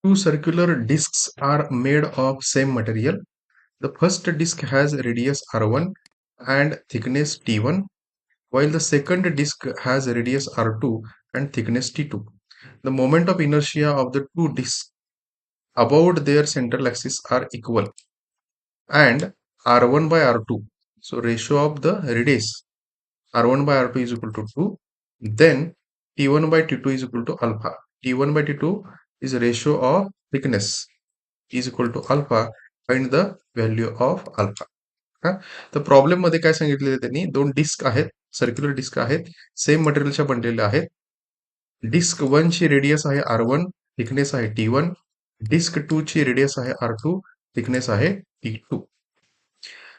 Two circular discs are made of same material. The first disc has radius r1 and thickness t1, while the second disc has radius r2 and thickness t2. The moment of inertia of the two discs about their central axis are equal and r1 by r2. So ratio of the radius r1 by r2 is equal to 2. Then t1 by t2 is equal to alpha. t1 by t2 is a ratio of thickness is equal to alpha. Find the value of alpha. हा तर problem मध्ये काय सांगितलेलं आहे त्यांनी दोन disk आहेत circular disk आहेत सेम मटेरियलच्या बनलेल्या आहेत डिस्क 1 ची रेडियस आहे r1 थिकनेस आहे t1 डिस्क 2 ची रेडियस आहे r2 थिकनेस आहे t2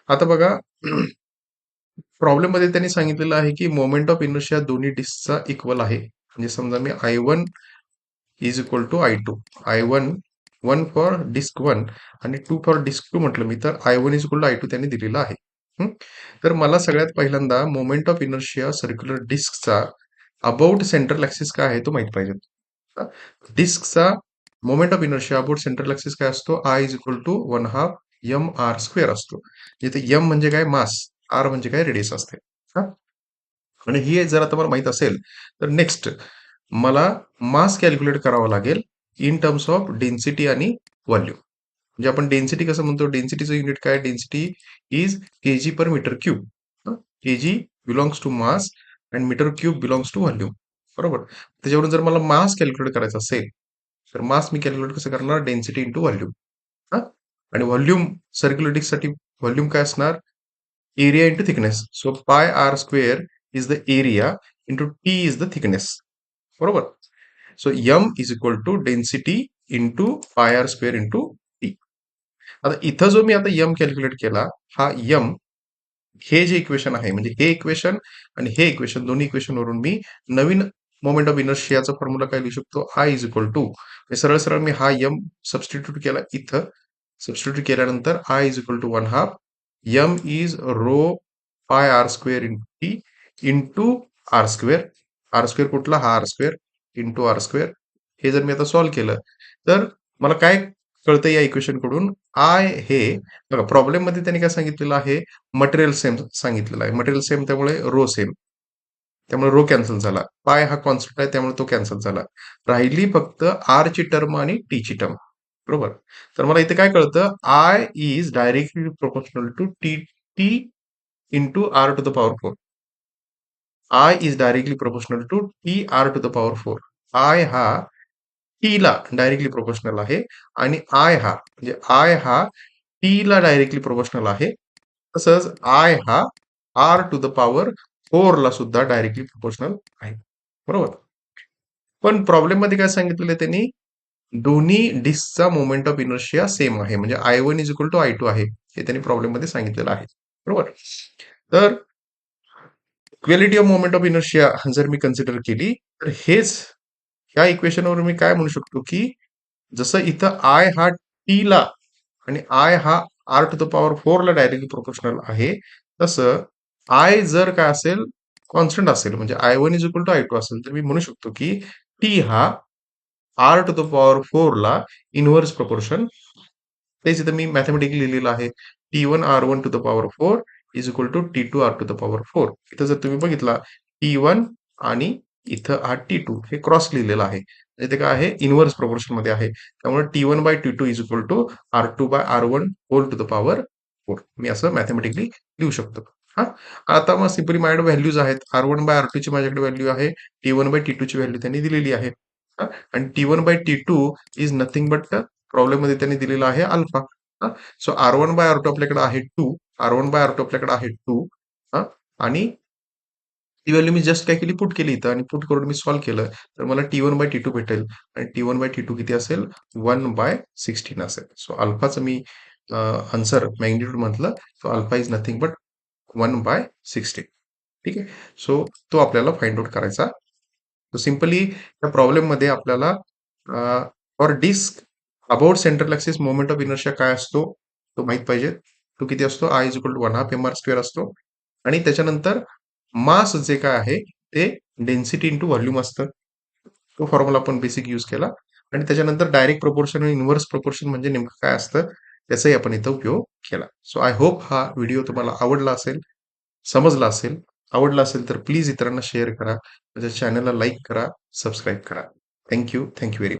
आता बघा प्रॉब्लेम मध्ये त्यांनी सांगितलेलं आहे की मोमेंट ऑफ इनर्शिया दोन्ही डिस्कचा इक्वल आहे म्हणजे समजा मी i1 is equal to i2 i1 1 for disc 1 आणि 2 फॉर डिस्क 2 म्हटलं मी तर i1 is equal to i2 त्यांनी दिलेला आहे तर मला सगळ्यात पहिल्यांदा मोमेंट ऑफ इनर्शिया सर्क्युलर डिस्कचा अबाउट सेंट्रल ऍक्सिस काय आहे तो माहित पाहिजे डिस्कचा moment of inertia about central axis काय असतो I is equal to 1/2 M R square असतो जिथे एम म्हणजे काय मास आर म्हणजे काय रेडियस असते आणि ही जर तुम्हाला माहित असेल तर नेक्स्ट मला मास कॅल्क्युलेट करावा लागेल इन टर्म्स ऑफ डेन्सिटी आणि व्हॉल्यूम म्हणजे आपण डेन्सिटी कसं म्हणतो डेन्सिटीचं युनिट काय density is KG per metre cube KG belongs to mass and metre cube belongs to volume बरोबर त्याच्यावरून जर मला मास कॅल्क्युलेट करायचा असेल तर मास मी कॅल्क्युलेट कसं करणार डेन्सिटी इंटू व्हॉल्यूम आणि व्हॉल्यूम सर्क्युलर डिस्कसाठी व्हॉल्यूम काय असणार area into thickness so pi R square is the area into t is the thickness बरोबर so m is equal to density into pi R square into t आता इथं जो मी आता M calculate केला हा एम हे जे इक्वेशन आहे म्हणजे हे इक्वेशन आणि हे इक्वेशन दोन्ही इक्वेशन वरून मी नवीन मोमेंट ऑफ इनर्शियाचा फॉर्म्युला काय लिहू शकतो आय इज इक्वल टू सरळ सरळ मी हा एम सबस्टिट्यूट केला इथं सबस्टिट्यूट केल्यानंतर I is equal to 1/2 M is rho pi R square into T into R square कुठला हा R square into R square हे जर मी आता सॉल्व्ह केलं तर मला काय कळतं या इक्वेशन कडून आय हे बघा प्रॉब्लेम मध्ये त्यांनी काय सांगितलेलं आहे मटेरियल सेम सांगितलेलं आहे मटेरियल सेम त्यामुळे रो सेम त्यामुळे रो कॅन्सल झाला पाय हा कॉन्स्टंट आहे त्यामुळे तो कॅन्सल झाला राहिली फक्त आर ची टर्म आणि टी ची टर्म बरोबर तर मला इथे काय कळतं I is directly proportional to T T into R to the power 4 I is directly proportional to T R to the power 4 I हा टी ला डायरेक्टली प्रोपोर्शनल आहे आणि आय हा म्हणजे आय हा टी ला डायरेक्टली प्रोपोर्शनल आहे तसंच आय हा आर टू द पॉवर 4 ला सुद्धा डायरेक्टली प्रोपोर्शनल आहे बरोबर पण प्रॉब्लेम मध्ये काय सांगितलेलं आहे त्यांनी दोन्ही डिस्कचा मोमेंट ऑफ इनर्शिया सेम आहे म्हणजे I1 is equal to I2 आहे हे त्यांनी प्रॉब्लेम मध्ये सांगितलेलं आहे बरोबर तर equality of moment of inertia जर मी कन्सिडर केली तर हेच ह्या इक्वेशनवर मी काय म्हणू शकतो की जसं इथं आय हा टी ला आणि आय हा आर टू द पॉवर 4 ला डायरेक्टली प्रोपोर्शनल आहे तसं आय जर काय असेल कॉन्स्टंट असेल म्हणजे I1 is equal to I2 असेल तर मी म्हणू शकतो की टी हा आर टू द पॉवर 4 ला इनव्हर्स प्रोपोर्शन तेच इथं मी मॅथमॅटिकली लिहिलेलं आहे T1 R1 to the power 4 is equal to T2 R to the power 4 इथं जर तुम्ही बघितला T1 आणि इथं हा T2 हे क्रॉस लिहिलेलं आहे इथे काय आहे इनव्हर्स प्रोपोर्शन मध्ये आहे त्यामुळे T1 by T2 is equal to R2 by R1 whole to the power 4 मी असं मॅथमॅटिकली लिहू शकतो हा आता मग सिम्पली माझ्याकडे व्हॅल्यूज आहेत R1 बाय R2 ची माझ्याकडे व्हॅल्यू आहे T1 बाय T2 ची व्हॅल्यू त्यांनी दिलेली आहे आणि T1 by T2 is nothing but problem मध्ये त्यांनी दिलेला आहे alpha so R1 bye R2 आपल्याकडे आहे 2 R1 बाय R2 आपल्याकडे आहे 2 आणि ती व्हॅल्यू मी जस्ट काय केली पुट केली इथं आणि पुट करून मी सॉल्व्ह केलं तर मला T1 बाय T2 भेटेल आणि T1 बाय T2 किती असेल 1 बाय 16 असेल सो अल्फाचं मी आन्सर मॅग्निट्यूड म्हटलं so alpha is nothing but 1 by 16 ठीक आहे सो तो आपल्याला फाइंड आउट करायचा तो सिंपली त्या प्रॉब्लेम मध्ये आपल्याला for disc about central axis moment of inertia काय असतो तो माहित पाहिजे तो किती असतो I is equal to 1/2 M R square असतो आणि त्याच्यानंतर मास जे काय आहे ते डेन्सिटी इंटू व्हॉल्यूम असतं तो फॉर्म्युला आपण बेसिक यूज केला आणि त्याच्यानंतर डायरेक्ट प्रोपोर्शन आणि इन्व्हर्स प्रोपोर्शन म्हणजे नेमकं काय असतं, त्याचाही आपण इथं उपयोग केला. सो आय होप हा व्हिडिओ तुम्हाला आवडला असेल, समजला असेल. आवडला असेल तर प्लीज इतरांना शेअर करा. माझ्या चॅनलला लाईक करा, सबस्क्राईब करा. Thank you. Thank you very